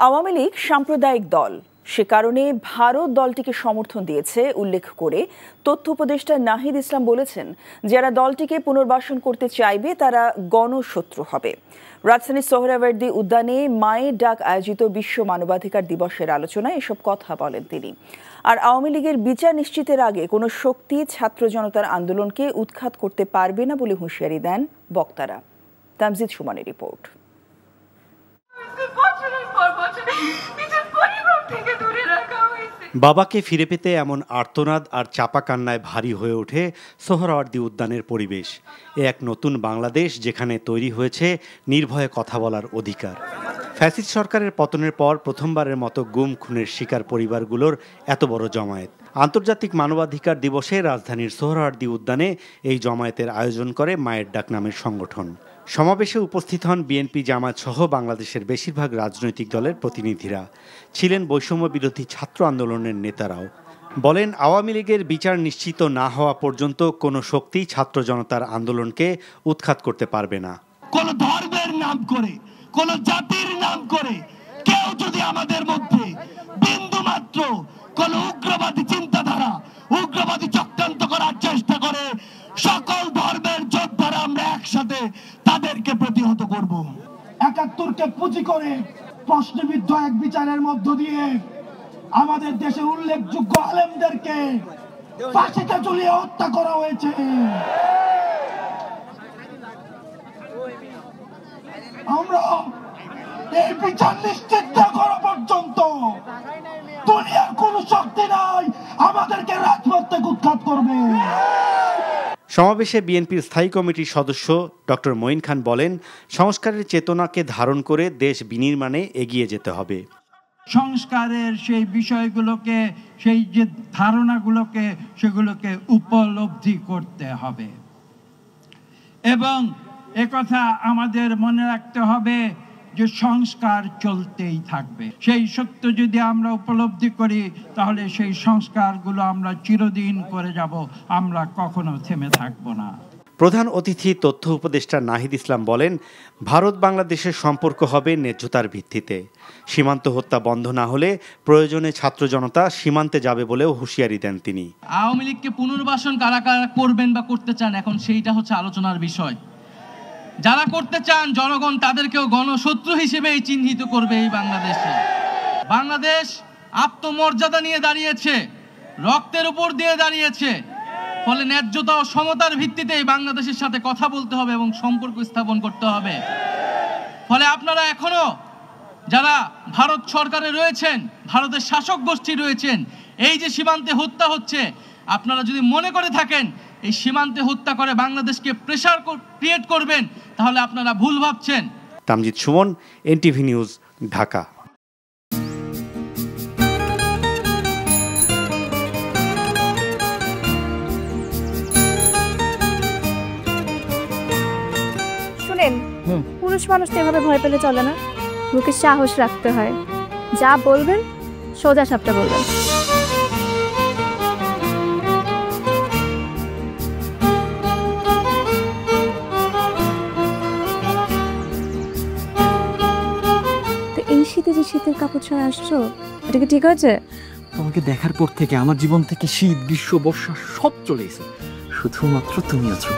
আওয়ামী লীগ সাম্প্রদায়িক দল, সে কারণে ভারত দলটিকে সমর্থন দিয়েছে উল্লেখ করে তথ্য উপদেষ্টা নাহিদ ইসলাম বলেছেন, যারা দলটিকে পুনর্বাসন করতে চাইবে তারা গণশত্রু হবে। রাজধানীর সোহরাওয়ার্দী উদ্যানে মায়ের ডাক আয়োজিত বিশ্ব মানবাধিকার দিবসের আলোচনায় এসব কথা বলেন তিনি। আর আওয়ামী লীগের বিচার নিশ্চিতের আগে কোনো শক্তি ছাত্র জনতার আন্দোলনকে উৎখাত করতে পারবে না বলে হুঁশিয়ারি দেন বক্তারা। তামজিদ সুমনের রিপোর্ট। বাবাকে ফিরে পেতে এমন আর্তনাদ আর চাপা কান্নায় ভারী হয়ে ওঠে সোহরাওয়ার্দী উদ্যানের পরিবেশ। এ এক নতুন বাংলাদেশ যেখানে তৈরি হয়েছে নির্ভয়ে কথা বলার অধিকার। ফ্যাসিস্ট সরকারের পতনের পর প্রথমবারের মতো গুম খুনের শিকার পরিবারগুলোর এত বড় জমায়েত। আন্তর্জাতিক মানবাধিকার দিবসে রাজধানীর সোহরাওয়ার্দী উদ্যানে এই জমায়েতের আয়োজন করে মায়ের ডাক নামের সংগঠন। সমাবেশে উপস্থিত হন বিএনপি, জামায়াত সহ বাংলাদেশের বেশিরভাগ রাজনৈতিক দলের প্রতিনিধিরা। ছিলেন বৈষম্য বিরোধী ছাত্র আন্দোলনের নেতারাও। বলেন, আওয়ামী লীগের বিচার নিশ্চিত না হওয়া পর্যন্ত কোনো শক্তি ছাত্র জনতার আন্দোলনকে উৎখাত করতে পারবে না। কোন ধর্মের নাম করে, কোন জাতির নাম করে কেউ যদি আমাদের মধ্যে বিন্দু মাত্র কোন উগ্রবাদী চিন্তাধারা, উগ্রবাদী চক্রান্ত করার চেষ্টা করে, সকল ধর্মের যোদ্ধারা আমরা একসাথে তাদেরকে প্রতিহত করব। ৭১কে পুঁজি করে প্রশ্নবিদ্ধ এক বিচারের মধ্য দিয়ে আমাদের দেশের উল্লেখযোগ্য আলেমদেরকে ফাঁসিতে ঝুলিয়ে হত্যা করা হয়েছে। আমরা এই বিচার নিশ্চিত না করা পর্যন্ত দুনিয়ার কোন শক্তি নাই আমাদেরকে রাজপথ থেকে উৎখাত করবে। সমাবেশে বিএনপির স্থায়ী কমিটির সদস্য ডক্টর মঈন খান বলেন, সংস্কারের চেতনাকে ধারণ করে দেশ বিনির্মাণে এগিয়ে যেতে হবে। সংস্কারের সেই বিষয়গুলোকে, সেই যে ধারণাগুলোকে, সেগুলোকে উপলব্ধি করতে হবে এবং একথা আমাদের মনে রাখতে হবে যে সংস্কার চলতেই থাকবে। সেই সত্য যদি আমরা উপলব্ধি করি তাহলে সেই সংস্কারগুলো আমরা চিরদিন করে যাব, আমরা কখনো থেমে থাকব না। প্রধান অতিথি তথ্য উপদেষ্টা নাহিদ ইসলাম বলেন, ভারত বাংলাদেশের সম্পর্ক হবে ন্যায্যতার ভিত্তিতে। সীমান্ত হত্যা বন্ধ না হলে প্রয়োজনে ছাত্র জনতা সীমান্তে যাবে বলেও হুঁশিয়ারি দেন তিনি। আওয়ামী লীগকে পুনর্বাসন কারা কারা করবেন বা করতে চান, এখন সেইটা হচ্ছে আলোচনার বিষয়। যারা করতে চান জনগণ তাদেরকেও গণশত্রু হিসেবেই চিহ্নিত করবে। এই বাংলাদেশ আত্মমর্যাদা নিয়ে দাঁড়িয়েছে, রক্তের উপর দিয়ে দাঁড়িয়েছে। ফলে ন্যায্যতা ও সমতার ভিত্তিতে বাংলাদেশের সাথে কথা বলতে হবে এবং সম্পর্ক স্থাপন করতে হবে। ফলে আপনারা এখনো যারা ভারত সরকারে রয়েছেন, ভারতের শাসক গোষ্ঠী রয়েছেন, এই যে সীমান্তে হত্যা হচ্ছে, আপনারা যদি মনে করে থাকেন এই সীমান্তে হত্যা করে বাংলাদেশকে প্রেসার ক্রিয়েট করবেন, তাহলে আপনারা ভুল ভাবছেন। Tamjid Suman, NTV news, Dhaka. শুনেন, পুরুষ মানুষ তো এভাবে ভয় পেলে চলে না, মুখে সাহস রাখতে হয়। যা বলবেন সোজা সাপটা বলবেন। এই শীতে যে শীতের কাপড় ছাড়া আসছো, এটা কি ঠিক আছে? তোমাকে দেখার পর থেকে আমার জীবন থেকে শীত, গ্রীষ্ম, বর্ষা সব চলে গেছে, শুধুমাত্র তুমি আছো।